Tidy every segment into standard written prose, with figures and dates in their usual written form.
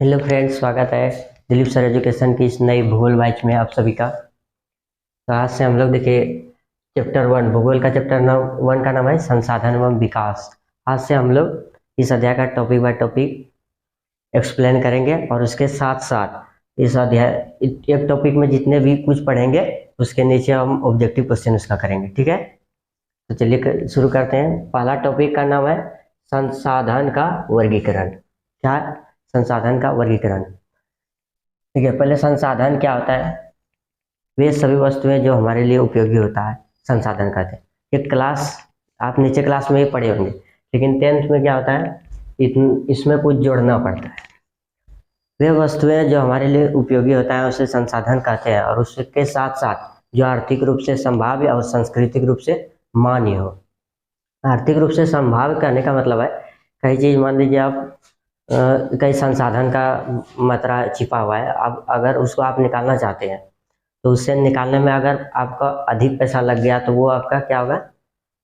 Hello friends, स्वागत है Dilip sir education की इस नई भूगोल बैच में आप सभी का। तो आज से हम लोग देखिए चैप्टर 1 भूगोल का चैप्टर 1 का नाम है संसाधन एवं विकास। आज से हम लोग इस अध्याय का टॉपिक बाय टॉपिक एक्सप्लेन करेंगे और उसके साथ साथ इस अध्याय एक टॉपिक में जितने भी कुछ पढ़ेंगे उसके नीचे हम ऑब्जेक्टिव क्वेश्चन उसका करेंगे। ठीक है, तो चलिए शुरू करते हैं। पहला टॉपिक का नाम है संसाधन का वर्गीकरण। क्या? संसाधन का वर्गीकरण। ठीक है, पहले संसाधन क्या होता है? वे सभी वस्तुएं जो हमारे लिए उपयोगी होता है संसाधन कहते हैं। ये क्लास आप नीचे क्लास में ही पढ़े होंगे, लेकिन 10th में क्या होता है, इसमें कुछ जोड़ना पड़ता है। वे वस्तुएं जो हमारे लिए उपयोगी होता है उसे संसाधन कहते हैं, और उसके साथ साथ जो आर्थिक रूप से संभाव्य और सांस्कृतिक रूप से मान्य हो। आर्थिक रूप से संभाव्य करने का मतलब है कई चीज, मान लीजिए आप कई संसाधन का मात्रा छिपा हुआ है, अब अगर उसको आप निकालना चाहते हैं तो उससे निकालने में अगर आपका अधिक पैसा लग गया तो वो आपका क्या होगा,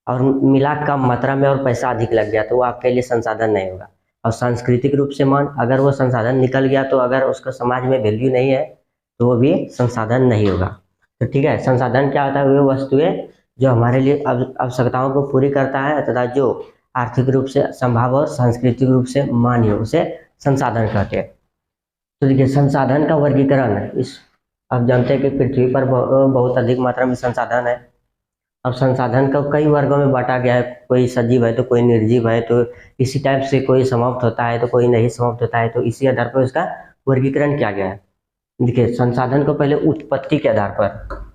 और मिला कम मात्रा में और पैसा अधिक लग गया तो वो आपके लिए संसाधन नहीं होगा। और सांस्कृतिक रूप से मान, अगर वो संसाधन निकल गया तो अगर उसका समाज में वैल्यू नहीं है तो वो भी संसाधन नहीं होगा। तो ठीक है, संसाधन क्या होता है? वो वस्तुएं जो हमारे लिए आवश्यकताओं को पूरी करता है तथा जो आर्थिक रूप से संभव और सांस्कृतिक रूप से मान्य हो उसे संसाधन कहते हैं। तो देखिए संसाधन का वर्गीकरण है। इस आप जानते हैं कि पृथ्वी पर बहुत अधिक मात्रा में संसाधन है। अब संसाधन को कई वर्गों में बांटा गया है, कोई सजीव है तो कोई निर्जीव है, तो इसी टाइप से कोई समाप्त होता है तो कोई नहीं समाप्त होता है, तो इसी आधार पर उसका वर्गीकरण किया गया है। देखिए संसाधन को पहले उत्पत्ति के आधार पर,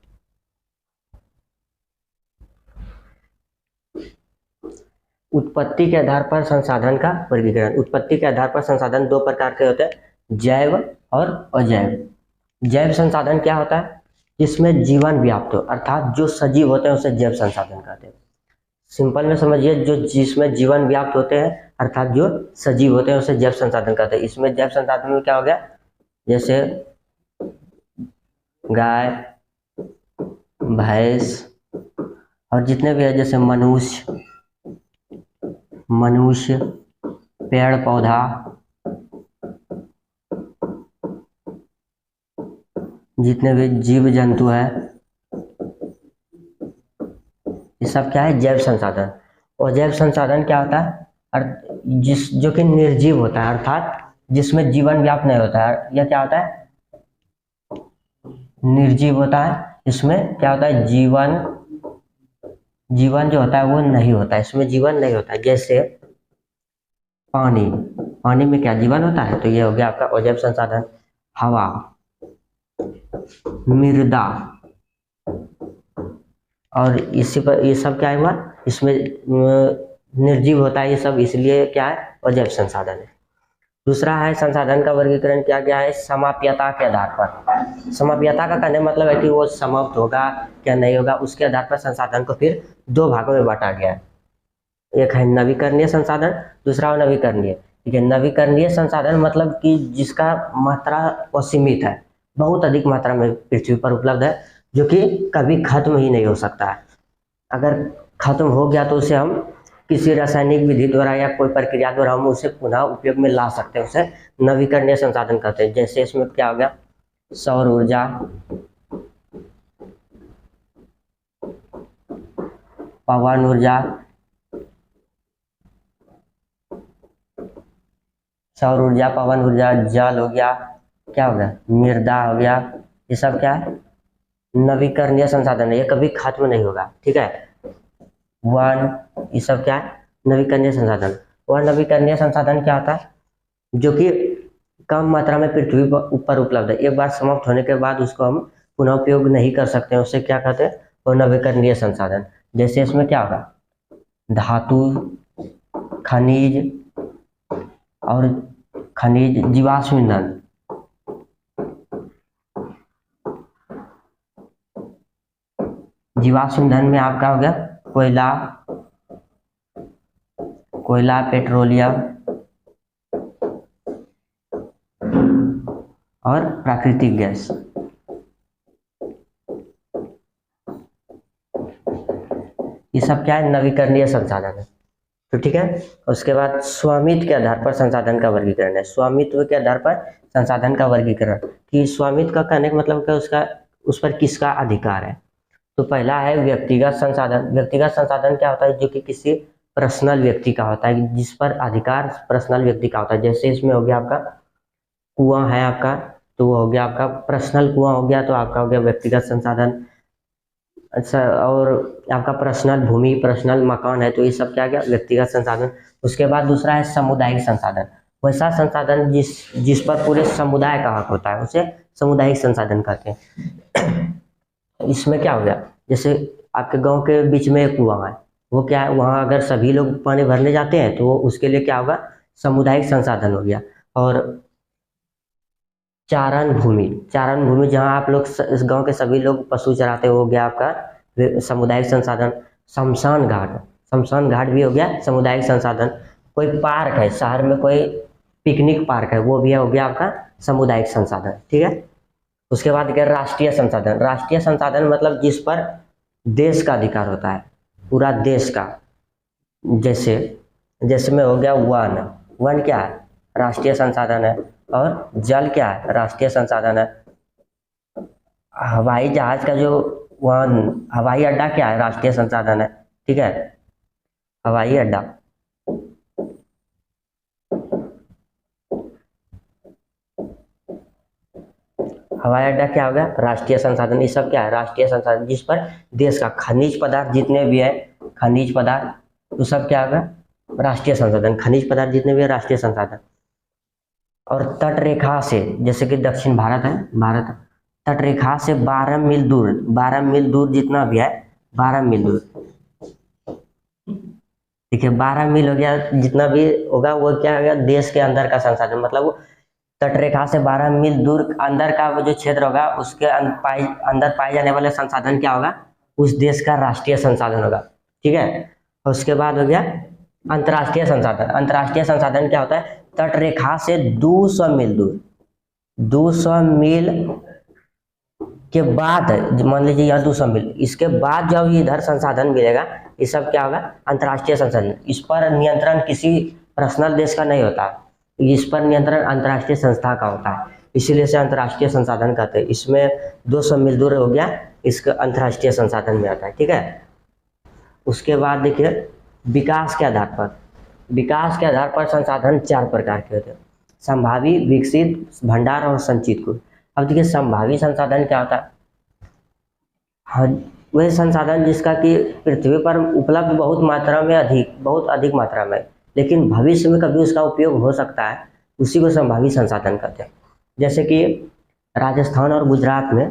उत्पत्ति के आधार पर संसाधन का वर्गीकरण। उत्पत्ति के आधार पर संसाधन दो प्रकार के होते हैं, जैव और अजैव। जैव संसाधन क्या होता है? जिसमें जीवन व्याप्त हो, अर्थात जो सजीव होते हैं उसे जैव संसाधन कहते हैं। सिंपल में समझिए, जो जिसमें जीवन व्याप्त होते हैं अर्थात जो सजीव होते हैं उसे जैव संसाधन कहते हैं। इसमें जैव संसाधन में क्या हो गया, जैसे गाय, भैंस और जितने भी है, जैसे मनुष्य, पेड़ पौधा, जितने भी जीव जंतु है, ये सब क्या है? जैव संसाधन। और जैव संसाधन क्या होता है? जो कि निर्जीव होता है, अर्थात जिसमें जीवन व्याप्त नहीं होता है। यह क्या होता है? निर्जीव होता है। इसमें क्या होता है? जीवन जो होता है वो नहीं होता है, इसमें जीवन नहीं होता है। जैसे पानी में क्या जीवन होता है? तो ये हो गया आपका अजैव संसाधन। हवा, मृदा, और इसी पर ये सब क्या हुआ, इसमें निर्जीव होता है ये सब, इसलिए क्या है? अजैव संसाधन है। दूसरा है संसाधन का वर्गीकरण किया गया है समाप्यता के आधार पर। समाप्यता का कहने मतलब है कि वो समाप्त होगा क्या नहीं होगा, उसके आधार पर संसाधन को फिर दो भागों में बांटा गया है। एक है नवीकरणीय संसाधन, दूसरा नवीकरणीय। ठीक है, नवीकरणीय संसाधन मतलब कि जिसका मात्रा असीमित है, बहुत अधिक मात्रा में पृथ्वी पर उपलब्ध है, जो कि कभी खत्म ही नहीं हो सकता है। अगर खत्म हो गया तो उसे हम किसी रासायनिक विधि द्वारा या कोई प्रक्रिया द्वारा हम उसे पुनः उपयोग में ला सकते हैं, उसे नवीकरणीय संसाधन कहते हैं। जैसे इसमें क्या हो गया, सौर ऊर्जा, पवन ऊर्जा, सौर ऊर्जा, पवन ऊर्जा, जल हो गया, क्या हो गया, मृदा हो गया, ये सब क्या है? नवीकरणीय संसाधन है, ये कभी खत्म नहीं होगा। ठीक है, वन, ये सब क्या है? नवीकरणीय संसाधन। वह नवीकरणीय संसाधन क्या होता है? जो कि कम मात्रा में पृथ्वी पर ऊपर उपलब्ध है, एक बार समाप्त होने के बाद उसको हम पुनः उपयोग नहीं कर सकते हैं, उसे क्या कहते हैं? वो नवीकरणीय संसाधन। जैसे इसमें क्या होगा, धातु, खनिज और जीवाश्म ईंधन। जीवाश्म ईंधन में आपका हो गया कोयला, पेट्रोलियम और प्राकृतिक गैस। ये सब क्या है? नवीकरणीय संसाधन है। तो ठीक है। उसके बाद स्वामित्व के आधार पर संसाधन का वर्गीकरण है। स्वामित्व के आधार पर संसाधन का वर्गीकरण, कि स्वामित्व का कहने का मतलब क्या, उसका उस पर किसका अधिकार है। तो पहला है व्यक्तिगत संसाधन। व्यक्तिगत संसाधन क्या होता है, जो कि किसी पर्सनल व्यक्ति का होता है, जिस पर अधिकार पर्सनल व्यक्ति का होता है। जैसे इसमें हो गया आपका कुआं है आपका, तो वो हो गया आपका पर्सनल कुआं हो गया, तो आपका हो गया व्यक्तिगत संसाधन। अच्छा, और आपका पर्सनल भूमि, पर्सनल मकान है, तो ये सब क्या गया, व्यक्तिगत संसाधन। उसके बाद दूसरा है सामुदायिक संसाधन। वैसा संसाधन जिस पर पूरे समुदाय का हक होता है, उसे सामुदायिक संसाधन कहते हैं। इसमें क्या हो गया, जैसे आपके गांव के बीच में एक कुआं है, वो क्या है, वहाँ अगर सभी लोग पानी भरने जाते हैं तो वो उसके लिए क्या होगा, सामुदायिक संसाधन हो गया। और चारण भूमि, चारण भूमि जहाँ आप लोग इस गांव के सभी लोग पशु चराते हो गया आपका सामुदायिक संसाधन। शमशान घाट, शमशान घाट भी हो गया सामुदायिक संसाधन। कोई पार्क है शहर में, कोई पिकनिक पार्क है, वो भी हो गया आपका सामुदायिक संसाधन। ठीक है। उसके बाद क्या, राष्ट्रीय संसाधन। राष्ट्रीय संसाधन मतलब जिस पर देश का अधिकार होता है, पूरा देश का। जैसे जैसे में हो गया वन, वन क्या है, राष्ट्रीय संसाधन है। और जल क्या है, राष्ट्रीय संसाधन है। हवाई जहाज का जो वन, हवाई अड्डा क्या है, राष्ट्रीय संसाधन है। ठीक है, हवाई अड्डा। हवाई अड्डा क्या होगा, राष्ट्रीय संसाधन। ये सब क्या है, राष्ट्रीय संसाधन, जिस पर देश का खनिज पदार्थ जितने भी है, खनिज पदार्थ, तो सब क्या होगा, राष्ट्रीय संसाधन। खनिज पदार्थ जितने भी है, राष्ट्रीय संसाधन। और तट रेखा से, जैसे कि दक्षिण भारत है, भारत तट रेखा से 12 मील दूर, 12 मील दूर जितना भी है, 12 मील दूर, ठीक है, 12 मील हो गया, जितना भी होगा वो क्या होगा, देश के अंदर का संसाधन। मतलब तट रेखा से 12 मील दूर अंदर का वो जो क्षेत्र होगा, उसके अंदर पाए जाने वाले संसाधन क्या होगा, उस देश का राष्ट्रीय संसाधन होगा। ठीक है। उसके बाद हो गया अंतर्राष्ट्रीय संसाधन। अंतर्राष्ट्रीय संसाधन क्या होता है, तट रेखा से 200 मील दूर, 200 मील के बाद, मान लीजिए यहाँ 200 मील, इसके बाद जब इधर संसाधन मिलेगा, ये सब क्या होगा, अंतर्राष्ट्रीय संसाधन। इस पर नियंत्रण किसी पर्सनल देश का नहीं होता, इस पर नियंत्रण अंतर्राष्ट्रीय संस्था का होता है, इसीलिए से अंतर्राष्ट्रीय संसाधन कहते हैं। इसमें 200 मील दूर हो गया, इसका अंतर्राष्ट्रीय संसाधन में आता है। ठीक है। उसके बाद देखिए विकास के आधार पर, विकास के आधार पर संसाधन 4 प्रकार के होते हैं, संभावी, विकसित, भंडार और संचित को। अब देखिए संभावी संसाधन क्या होता है, हाँ, वह संसाधन जिसका कि पृथ्वी पर उपलब्ध बहुत मात्रा में, बहुत अधिक मात्रा में, लेकिन भविष्य में कभी उसका उपयोग हो सकता है, उसी को संभावी संसाधन कहते हैं। जैसे कि राजस्थान और गुजरात में,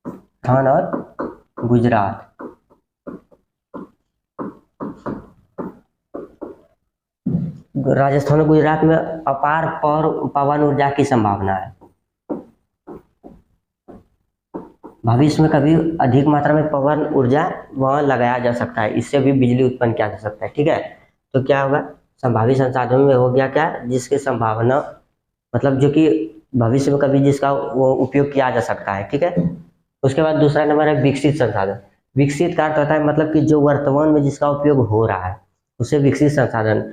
राजस्थान और गुजरात, राजस्थान और गुजरात में अपार पवन ऊर्जा की संभावना है। भविष्य में कभी अधिक मात्रा में पवन ऊर्जा वहाँ लगाया जा सकता है, इससे भी बिजली उत्पन्न किया जा सकता है। ठीक है। तो क्या होगा, संभावी संसाधन में हो गया क्या, जिसकी संभावना, मतलब जो कि भविष्य में कभी जिसका वो उपयोग किया जा सकता है। ठीक है। उसके बाद दूसरा नंबर है विकसित संसाधन। विकसित का अर्थ होता है मतलब कि जो वर्तमान में जिसका उपयोग हो रहा है, उसे विकसित संसाधन।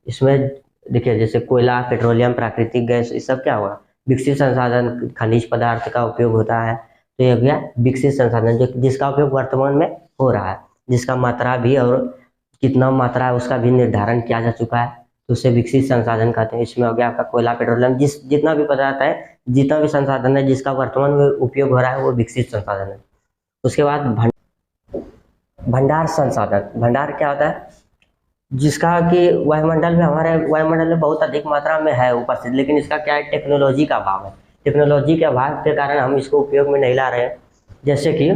इसमें देखिए जैसे कोयला, पेट्रोलियम, प्राकृतिक गैस, ये सब क्या हुआ, विकसित संसाधन, खनिज पदार्थ का उपयोग होता है, तो ये हो गया विकसित संसाधन, जो जिसका उपयोग वर्तमान में हो रहा है, जिसका मात्रा भी और कितना मात्रा है उसका भी निर्धारण किया जा चुका है, तो उसे विकसित संसाधन कहते हैं। इसमें हो गया आपका कोयला, पेट्रोलियम, जितना भी पदार्थ है, जितना भी संसाधन है जिसका वर्तमान में उपयोग हो रहा है, वो विकसित संसाधन है। उसके बाद भंडार संसाधन। भंडार क्या होता है, जिसका कि वायुमंडल में, हमारे वायुमंडल में बहुत अधिक मात्रा में है उपस्थित, लेकिन इसका क्या है, टेक्नोलॉजी का अभाव है। टेक्नोलॉजी के अभाव के कारण हम इसको उपयोग में नहीं ला रहे हैं। जैसे कि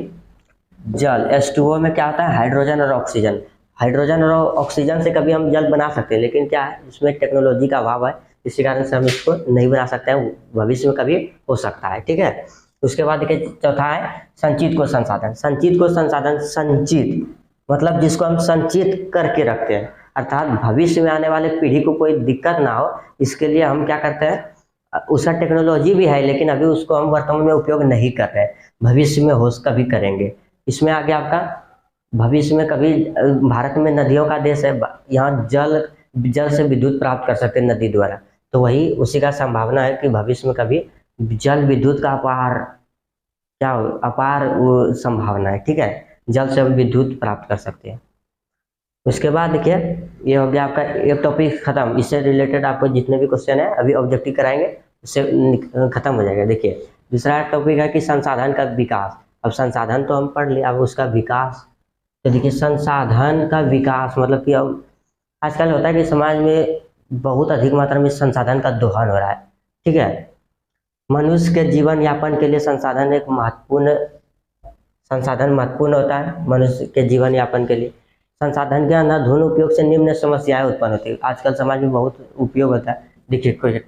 जल, H2O में क्या होता है, हाइड्रोजन और ऑक्सीजन। हाइड्रोजन और ऑक्सीजन से कभी हम जल बना सकते हैं, लेकिन क्या है, इसमें टेक्नोलॉजी का अभाव है, इसी कारण से हम इसको नहीं बना सकते हैं, भविष्य में कभी हो सकता है। ठीक है। उसके बाद देखिए चौथा है संचित को संसाधन। संचित को संसाधन, संचित मतलब जिसको हम संचित करके रखते हैं, अर्थात भविष्य में आने वाले पीढ़ी को कोई दिक्कत ना हो, इसके लिए हम क्या करते हैं, उसका टेक्नोलॉजी भी है, लेकिन अभी उसको हम वर्तमान में उपयोग नहीं कर रहे हैं, भविष्य में हो कभी करेंगे, इसमें आ गया आपका भविष्य में कभी भारत में नदियों का देश है, यहाँ जल जल से विद्युत प्राप्त कर सकते हैं नदी द्वारा, तो वही उसी का संभावना है कि भविष्य में कभी जल विद्युत का अपार वो संभावना है। ठीक है, जल से हम विद्युत प्राप्त कर सकते हैं। उसके बाद देखिए ये हो गया आपका एक टॉपिक खत्म। इससे रिलेटेड आपको जितने भी क्वेश्चन है अभी ऑब्जेक्टिव कराएंगे उससे खत्म हो जाएगा। देखिए दूसरा टॉपिक है कि संसाधन का विकास। अब संसाधन तो हम पढ़ लिए, अब उसका विकास। तो देखिए संसाधन का विकास मतलब कि अब आजकल होता है कि समाज में बहुत अधिक मात्रा में संसाधन का दोहन हो रहा है। ठीक है, मनुष्य के जीवन यापन के लिए संसाधन महत्वपूर्ण होता है। मनुष्य के जीवन यापन के लिए संसाधन के अनाधुन उपयोग से निम्न समस्याएं उत्पन्न होती है। आजकल समाज में बहुत उपयोग होता है। देखिए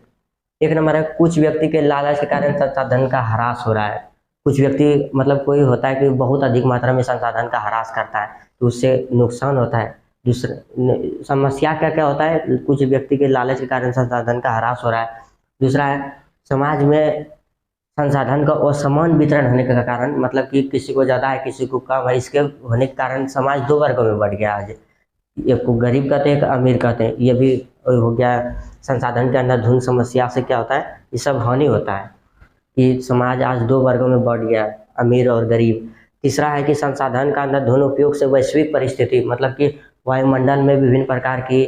एक नंबर है, कुछ व्यक्ति के लालच के कारण संसाधन का ह्रास हो रहा है। कुछ व्यक्ति मतलब कोई होता है कि बहुत अधिक मात्रा में संसाधन का ह्रास करता है तो उससे नुकसान होता है। दूसरा समस्या क्या क्या होता है, कुछ व्यक्ति के लालच के कारण संसाधन का ह्रास हो रहा है। दूसरा है समाज में संसाधन का असमान वितरण होने के कारण, मतलब कि किसी को ज़्यादा है किसी को कम है, इसके होने के कारण समाज दो वर्गों में बढ़ गया आज। एक को गरीब कहते हैं, एक अमीर कहते हैं। ये भी हो गया संसाधन के अंधाधुंध समस्या से क्या होता है, ये सब हानि होता है कि समाज आज दो वर्गों में बढ़ गया, अमीर और गरीब। तीसरा है कि संसाधन का अंधाधुंध उपयोग से वैश्विक परिस्थिति, मतलब कि वायुमंडल में विभिन्न प्रकार की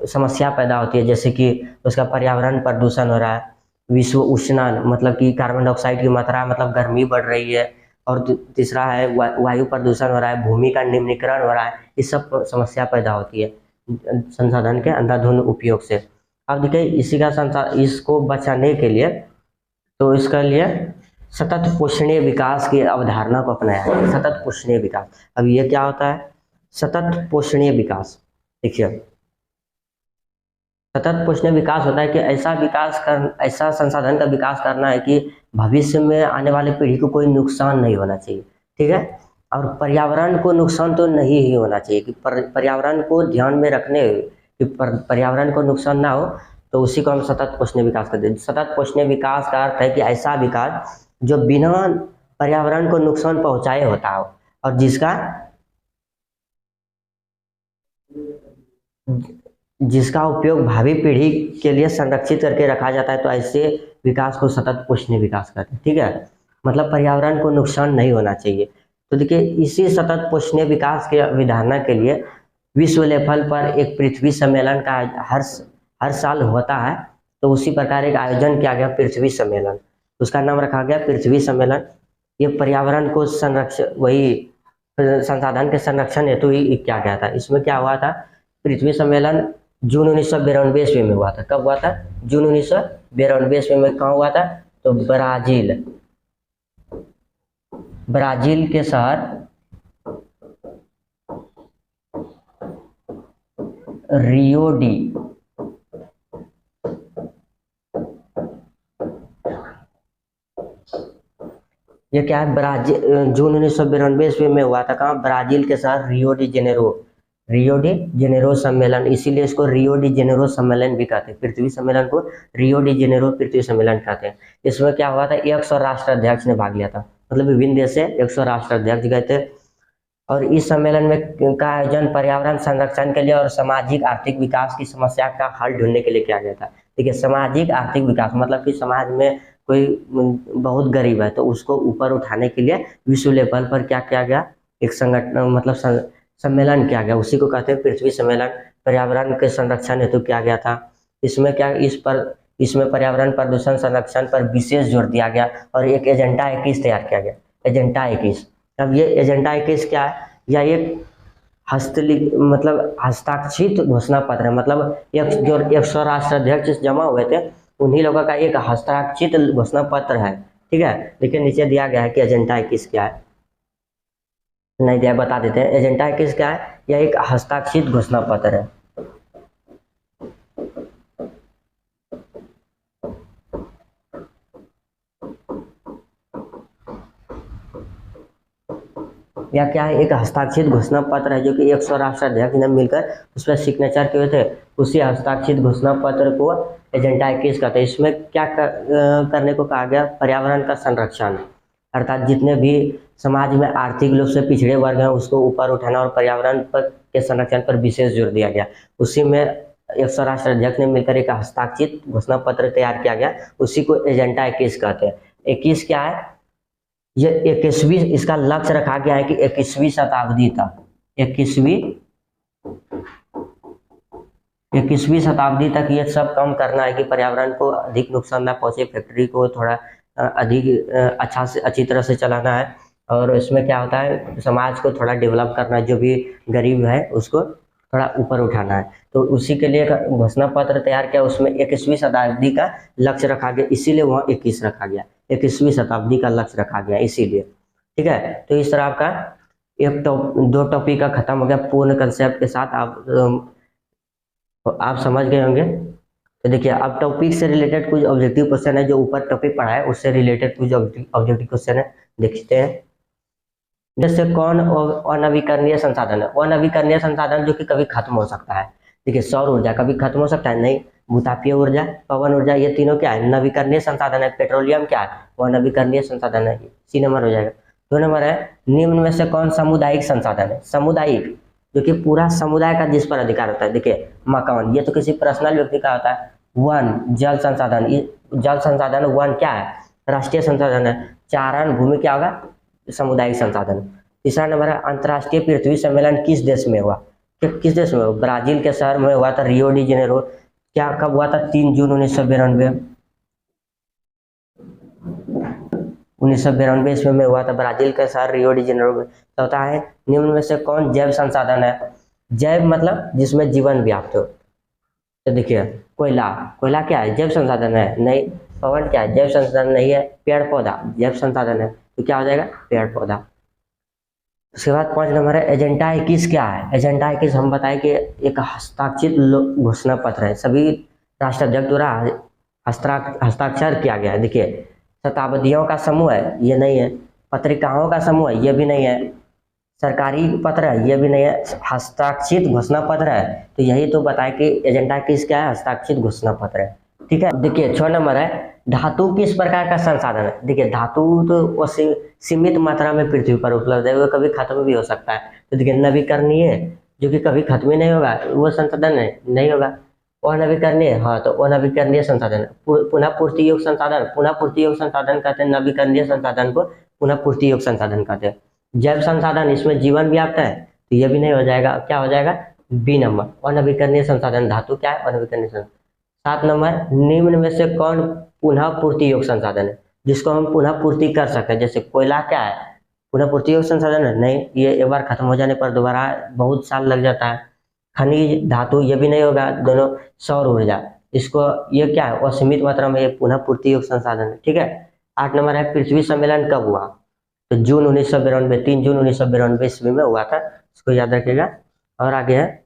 समस्या पैदा होती है, जैसे कि उसका पर्यावरण प्रदूषण हो रहा है, विश्व उष्णन मतलब कि कार्बन डाइऑक्साइड की मात्रा मतलब गर्मी बढ़ रही है, और तीसरा है वायु प्रदूषण हो रहा है, भूमि का निम्नीकरण हो रहा है। ये सब समस्या पैदा होती है संसाधन के अंधाधुंध उपयोग से। अब देखिए इसी का इसको बचाने के लिए तो इसके लिए सतत पोषणीय विकास की अवधारणा को अपनाया है। सतत पोषणीय विकास, अब ये क्या होता है सतत पोषणीय विकास? देखिए सतत पोषणीय विकास होता है कि ऐसा संसाधन का विकास करना है कि भविष्य में आने वाली पीढ़ी को कोई नुकसान नहीं होना चाहिए। ठीक है, और पर्यावरण को नुकसान तो नहीं ही होना चाहिए कि पर्यावरण को ध्यान में रखने कि पर्यावरण को नुकसान ना हो, तो उसी को हम सतत पोषणीय विकास कहते हैं। सतत पोषणीय विकास का अर्थ है कि ऐसा विकास जो बिना पर्यावरण को नुकसान पहुंचाए होता हो और जिसका उपयोग भावी पीढ़ी के लिए संरक्षित करके रखा जाता है, तो ऐसे विकास को सतत पोषणीय विकास कहते हैं। ठीक है, मतलब पर्यावरण को नुकसान नहीं होना चाहिए। तो देखिए इसी सतत पोषणीय विकास के अवधारणा के लिए विश्व लेवल पर एक पृथ्वी सम्मेलन का हर साल होता है। तो उसी प्रकार एक आयोजन किया गया पृथ्वी सम्मेलन, उसका नाम रखा गया पृथ्वी सम्मेलन। ये पर्यावरण को संसाधन के संरक्षण हेतु ही किया गया था। इसमें क्या हुआ था, पृथ्वी सम्मेलन जून 1992 ईस्वी में हुआ था। कब हुआ था? जून 1992 ईस्वी में। कहाँ हुआ था? तो ब्राजील के शहर रियो डी ये क्या है, जून 1992 ईस्वी में हुआ था। कहाँ? ब्राजील के शहर रियो डी जेनेरो सम्मेलन, इसीलिए इसको रियो डी जेनेरो सम्मेलन भी कहते हैं। पृथ्वी सम्मेलन को रियो डी जेनेरो पृथ्वी सम्मेलन कहते हैं। इसमें क्या हुआ था, 100 राष्ट्राध्यक्ष ने भाग लिया था, मतलब विभिन्न देश से 100 राष्ट्राध्यक्ष गए थे। और इस सम्मेलन में का आयोजन पर्यावरण संरक्षण के लिए और सामाजिक आर्थिक विकास की समस्या का हल ढूंढने के लिए किया गया था। देखिए सामाजिक आर्थिक विकास मतलब कि समाज में कोई बहुत गरीब है तो उसको ऊपर उठाने के लिए विश्व लेवल पर क्या किया गया, एक संगठन मतलब सम्मेलन किया गया, उसी को कहते हैं पृथ्वी सम्मेलन। पर्यावरण के संरक्षण हेतु किया गया था। इसमें इसमें पर्यावरण प्रदूषण संरक्षण पर विशेष जोर दिया गया और एक एजेंडा 21 तैयार किया गया। एजेंडा 21, अब ये एजेंडा 21 क्या है? या एक हस्ताक्षरित घोषणा पत्र है। मतलब जो 100 राष्ट्राध्यक्ष जमा हुए थे उन्हीं लोगों का एक हस्ताक्षरित घोषणा पत्र है। ठीक है, लेकिन नीचे दिया गया है कि एजेंडा 21 क्या है, नहीं दिया, बता देते हैं। एजेंडा 21 क्या है? यह एक हस्ताक्षरित घोषणा पत्र है। या क्या है, एक हस्ताक्षरित घोषणा पत्र है जो कि 100 राष्ट्राध्यक्ष ने मिलकर उस पर सिग्नेचर किए थे। उसी हस्ताक्षरित घोषणा पत्र को एजेंडा 21 कहते हैं। इसमें क्या करने को कहा गया? पर्यावरण का संरक्षण, अर्थात जितने भी समाज में आर्थिक रूप से पिछड़े वर्ग हैं उसको ऊपर उठाना और पर्यावरण पर के संरक्षण पर विशेष जोर दिया गया। उसी में 100 राष्ट्र अध्यक्ष ने मिलकर एक हस्ताक्षरित घोषणा पत्र तैयार किया गया, उसी को एजेंडा 21 कहते हैं। 21 क्या है? ये 21वीं, इसका लक्ष्य रखा गया है कि 21वीं शताब्दी तक 21वीं शताब्दी तक ये सब काम करना है कि पर्यावरण को अधिक नुकसान ना पहुंचे, फैक्ट्री को थोड़ा अधिक अच्छा से अच्छी तरह से चलाना है। और इसमें क्या होता है, समाज को थोड़ा डेवलप करना है, जो भी गरीब है उसको थोड़ा ऊपर उठाना है। तो उसी के लिए घोषणा पत्र तैयार किया, उसमें 21वीं शताब्दी का लक्ष्य रखा गया, इसीलिए वहाँ 21 रखा गया, 21वीं शताब्दी का लक्ष्य रखा गया इसीलिए। ठीक है, तो इस तरह आपका दो टॉपिक का खत्म हो गया पूर्ण कंसेप्ट के साथ। आप समझ गए होंगे। तो देखिए अब टॉपिक से रिलेटेड कुछ ऑब्जेक्टिव क्वेश्चन है, जो ऊपर टॉपिक पढ़ा है उससे रिलेटेड कुछ ऑब्जेक्टिव क्वेश्चन है, देखते हैं। जैसे कौन अनवीकरणीय संसाधन है? अनवीकरणीय संसाधन जो कि कभी खत्म हो सकता है। देखिए सौर ऊर्जा कभी खत्म हो सकता है? नहीं। भूतापीय ऊर्जा, पवन ऊर्जा, ये तीनों क्या है? नवीकरणीय संसाधन है। पेट्रोलियम क्या है? वो नवीकरणीय संसाधन है। सी नंबर हो जाएगा। 2 नंबर है निम्न में से कौन सामुदायिक संसाधन है? सामुदायिक जो कि पूरा समुदाय का जिस पर अधिकार होता है। देखिए मकान, ये तो किसी पर्सनल व्यक्ति का होता है। वन, जल संसाधन, जल संसाधन वन क्या है? राष्ट्रीय संसाधन है। चारण भूमि क्या होगा? सामुदायिक संसाधन। तीसरा नंबर है अंतर्राष्ट्रीय पृथ्वी सम्मेलन किस देश में हुआ? किस देश में हुआ? ब्राजील के शहर में हुआ था, रियो डी जेनेरो। क्या कब हुआ था? 3 जून 1992 ईस्वी में हुआ था, ब्राजील के शहर रियो डी जेनेरो में। होता है निम्न में से कौन जैव संसाधन है? जैव मतलब जिसमें जीवन व्याप्त हो। तो देखिए कोयला, कोयला क्या है? जैव संसाधन है? नहीं। पवन क्या है? जैव संसाधन नहीं है। पेड़ पौधा जैव संसाधन है, तो क्या हो जाएगा? पेड़ पौधा। उसके बाद 5 नंबर है एजेंडा 21 क्या है? एजेंडा 21 हम बताएं कि एक हस्ताक्षरित घोषणा पत्र है, सभी राष्ट्राध्यक्ष द्वारा हस्ताक्षर किया गया है। देखिए शताब्दियों का समूह है, ये नहीं है। पत्रिकाओं का समूह है, ये भी नहीं है। सरकारी पत्र है, ये भी नहीं है। हस्ताक्षरित घोषणा पत्र है, तो यही तो बताए कि एजेंडा 21 क्या है? हस्ताक्षरित घोषणा पत्र है। ठीक है, देखिए 6 नंबर है धातु किस प्रकार का संसाधन है? देखिए धातु तो वो सीमित मात्रा में पृथ्वी पर उपलब्ध है, वो कभी खत्म भी हो सकता है। तो देखिए नवीकरणीय जो कि कभी खत्म ही नहीं होगा, वो संसाधन है? नहीं होगा। अनवीकरणीय, हाँ तो अनवीकरणीय संसाधन। पुनः पूर्ति योग संसाधन, पुनः पूर्ति योग संसाधन कहते हैं नवीकरणीय संसाधन को, पुनः पूर्ति योग संसाधन कहते हैं। जैव संसाधन, इसमें जीवन व्याप्त है, तो ये भी नहीं हो जाएगा। क्या हो जाएगा? बी नंबर अनवीकरणीय संसाधन। धातु क्या है? अनवीकरणीय संसाधन। 7 नंबर निम्न में से कौन पुनः पूर्ति योग संसाधन है, जिसको हम पुनः पूर्ति कर सकते हैं? जैसे कोयला क्या है? पुनः पूर्ति योग संसाधन है? नहीं, ये एक बार खत्म हो जाने पर दोबारा बहुत साल लग जाता है। खनिज धातु, ये भी नहीं होगा। दोनों सौर ऊर्जा, इसको ये क्या है? असीमित मात्रा में ये पुनः पूर्ति योग संसाधन है। ठीक है। 8 नंबर है पृथ्वी सम्मेलन कब हुआ? तो जून 1992, 3 जून 1992 ईस्वी में हुआ था, इसको याद रखिएगा। और आगे है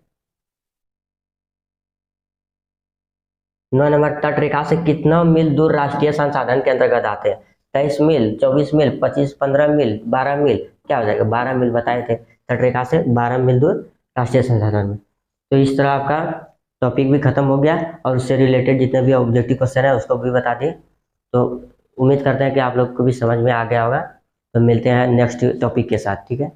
9 नंबर तट रेखा से कितना मील दूर राष्ट्रीय संसाधन के अंतर्गत आते हैं? 23 मील, 24 मील, 25, 15 मील, 12 मील। क्या हो जाएगा? 12 मील बताए थे। तट रेखा से 12 मील दूर राष्ट्रीय संसाधन में। तो इस तरह आपका टॉपिक भी खत्म हो गया और उससे रिलेटेड जितने भी ऑब्जेक्टिव क्वेश्चन है उसको भी बता दिए। तो उम्मीद करते हैं कि आप लोग को भी समझ में आ गया होगा। तो मिलते हैं नेक्स्ट टॉपिक के साथ। ठीक है।